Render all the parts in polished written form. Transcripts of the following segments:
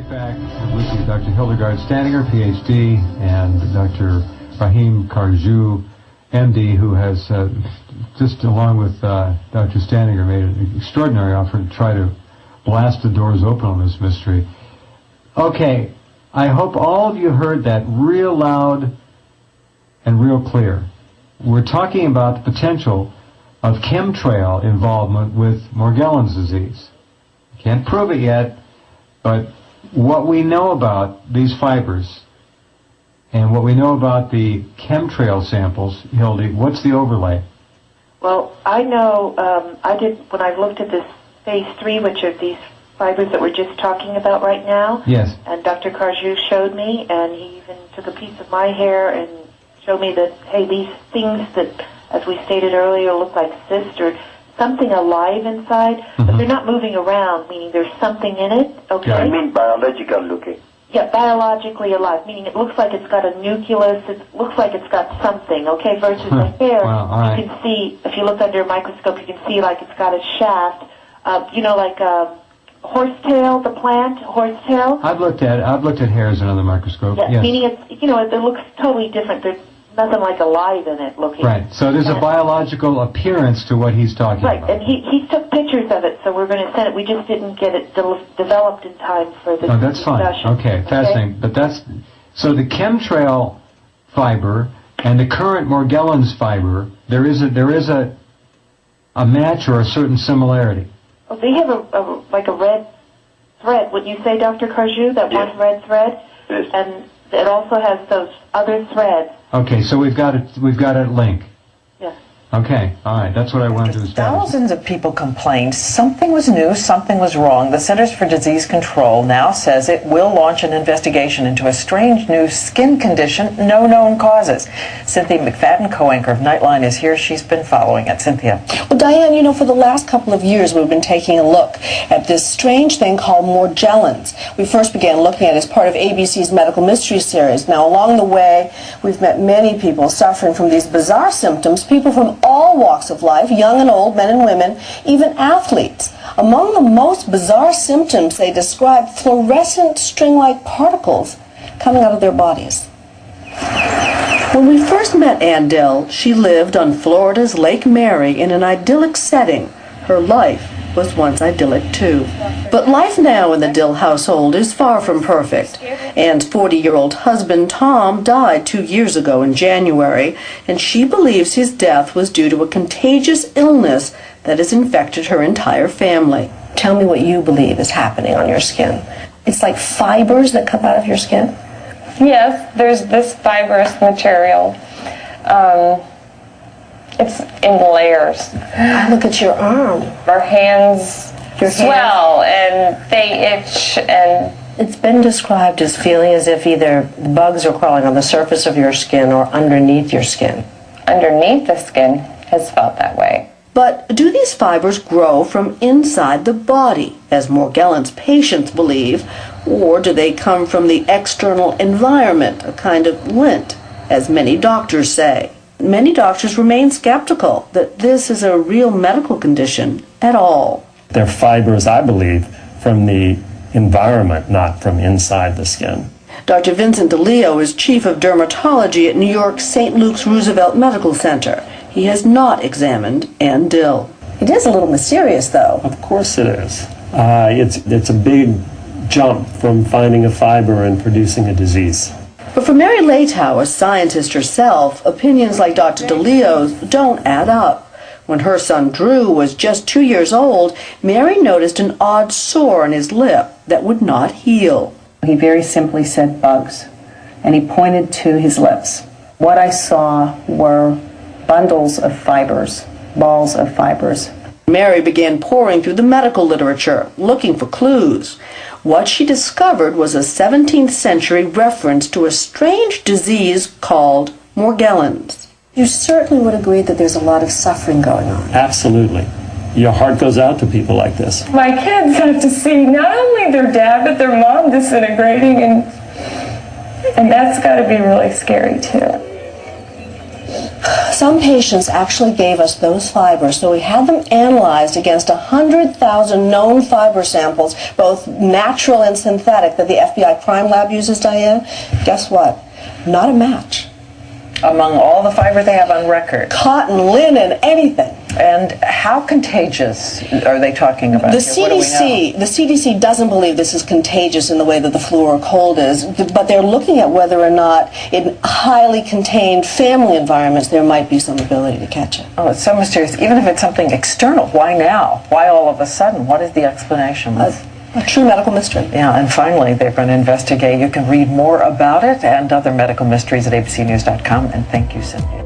right back with you, Dr. Hildegard Standinger, PhD, and Dr. Rahim Karju, MD, who has, just along with Dr. Standinger, made an extraordinary effort to try to blast the doors open on this mystery. Okay, I hope all of you heard that real loud and real clear. We're talking about the potential of chemtrail involvement with Morgellons disease. Can't prove it yet, but what we know about these fibers and what we know about the chemtrail samples, Hildy, what's the overlay? Well, I know, when I looked at this phase 3, which are these fibers that we're just talking about right now. Yes. And Dr. Karju showed me, and he even took a piece of my hair and showed me that, hey, these things that, as we stated earlier, look like cysts or something alive inside, but they're not moving around, meaning there's something in it, okay? I mean biological looking. Yeah, biologically alive, meaning it looks like it's got a nucleus, it looks like it's got something, okay, versus the hair, right. You can see, if you look under a microscope, you can see like it's got a shaft, like horsetail, the plant, horsetail. I've looked at hairs under the microscope, Yeah, yes. meaning it's, it looks totally different. There's nothing like alive in it looking. Right, so there's a biological appearance to what he's talking about. Right, and he took pictures of it, so we're going to send it. We just didn't get it developed in time for this that's discussion. Fine. Okay, fascinating. But so the chemtrail fiber and the current Morgellons fiber, there is a match or a certain similarity. Oh, they have a red thread. Wouldn't you say, Dr. Karju, that one red thread? Yes. And it also has those other threads. Okay, so we've got a link. Yes. Okay, all right, that's what I wanted to establish. Thousands of people complained something was new, something was wrong. The Centers for Disease Control now says it will launch an investigation into a strange new skin condition, no known causes. Cynthia McFadden, co-anchor of Nightline, is here. She's been following it. Cynthia. Well, Diane, for the last couple of years we've been taking a look at this strange thing called Morgellons. We first began looking at it as part of ABC's Medical Mystery Series. Now, along the way, we've met many people suffering from these bizarre symptoms, people from all walks of life, young and old, men and women, even athletes. Among the most bizarre symptoms, they describe fluorescent string-like particles coming out of their bodies. When we first met Ann Dill, she lived on Florida's Lake Mary in an idyllic setting. Her life was once idyllic too. But life now in the Dill household is far from perfect. Ann's 40-year-old husband, Tom, died 2 years ago in January, and she believes his death was due to a contagious illness that has infected her entire family. Tell me what you believe is happening on your skin. It's like fibers that come out of your skin? Yes, there's this fibrous material. It's in layers. I look at your arm. Our hands swell and they itch, and it's been described as feeling as if either bugs are crawling on the surface of your skin or underneath your skin. Underneath the skin has felt that way. But do these fibers grow from inside the body, as Morgellons patients believe, or do they come from the external environment, a kind of lint, as many doctors say? Many doctors remain skeptical that this is a real medical condition at all. They're fibers, I believe, from the environment, not from inside the skin. Dr. Vincent DeLeo is chief of dermatology at New York's St. Luke's Roosevelt Medical Center. He has not examined Ann Dill. It is a little mysterious, though. Of course it is. It's a big jump from finding a fiber and producing a disease. But for Mary Leitao, a scientist herself, opinions like Dr. DeLeo's don't add up. When her son Drew was just 2 years old, Mary noticed an odd sore on his lip that would not heal. He very simply said bugs, and he pointed to his lips. What I saw were bundles of fibers, balls of fibers. Mary began poring through the medical literature, looking for clues. What she discovered was a 17th century reference to a strange disease called Morgellons. You certainly would agree that there's a lot of suffering going on. Absolutely. Your heart goes out to people like this. My kids have to see not only their dad, but their mom disintegrating, and that's got to be really scary too. Some patients actually gave us those fibers, so we had them analyzed against 100,000 known fiber samples, both natural and synthetic, that the FBI crime lab uses, Diane. Guess what? Not a match. Among all the fiber they have on record. Cotton, linen, anything. And how contagious are they talking about? The here? What do we know? the CDC doesn't believe this is contagious in the way that the flu or cold is, but they're looking at whether or not in highly contained family environments there might be some ability to catch it. Oh, it's so mysterious. Even if it's something external, why now? Why all of a sudden? What is the explanation? A true medical mystery. Yeah, and finally, they're going to investigate. You can read more about it and other medical mysteries at abcnews.com. And thank you, Cynthia.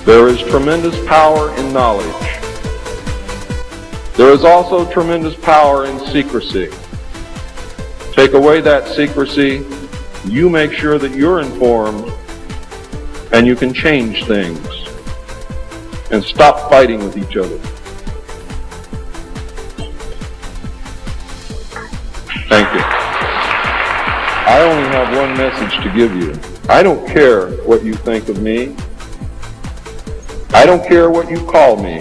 There is tremendous power in knowledge. There is also tremendous power in secrecy. Take away that secrecy, you make sure that you're informed, and you can change things and stop fighting with each other. Thank you. I only have one message to give you. I don't care what you think of me. I don't care what you call me.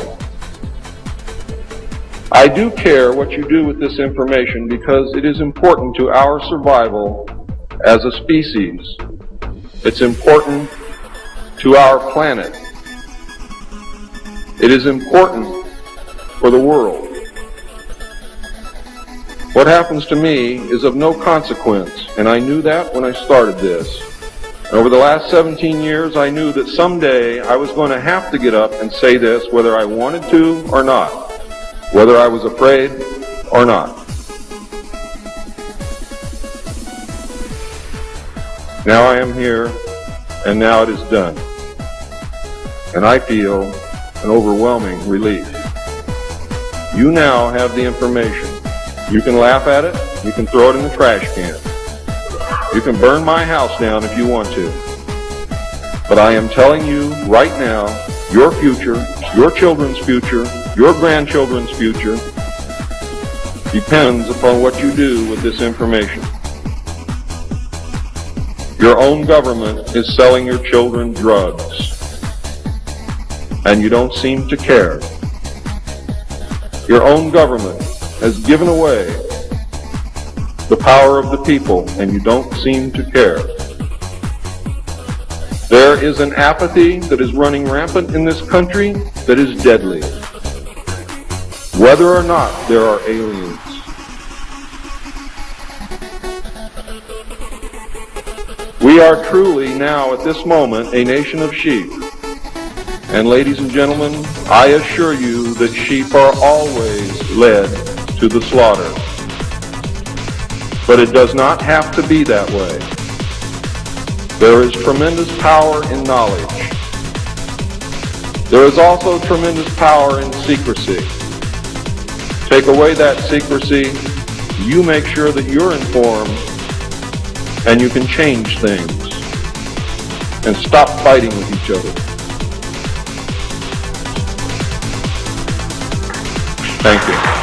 I do care what you do with this information because it is important to our survival as a species. It's important to our planet. It is important for the world. What happens to me is of no consequence, and I knew that when I started this. Over the last 17 years, I knew that someday I was going to have to get up and say this, whether I wanted to or not, whether I was afraid or not. Now I am here, and now it is done. And I feel an overwhelming relief. You now have the information. You can laugh at it, you can throw it in the trash can. You can burn my house down if you want to. But I am telling you right now, your future, your children's future, your grandchildren's future depends upon what you do with this information. Your own government is selling your children drugs, and you don't seem to care. Your own government has given away the power of the people, and you don't seem to care. There is an apathy that is running rampant in this country that is deadly. Whether or not there are aliens. We are truly now at this moment a nation of sheep. And ladies and gentlemen, I assure you that sheep are always led to the slaughter. But it does not have to be that way. There is tremendous power in knowledge. There is also tremendous power in secrecy. Take away that secrecy, you make sure that you're informed, and you can change things and stop fighting with each other. Thank you.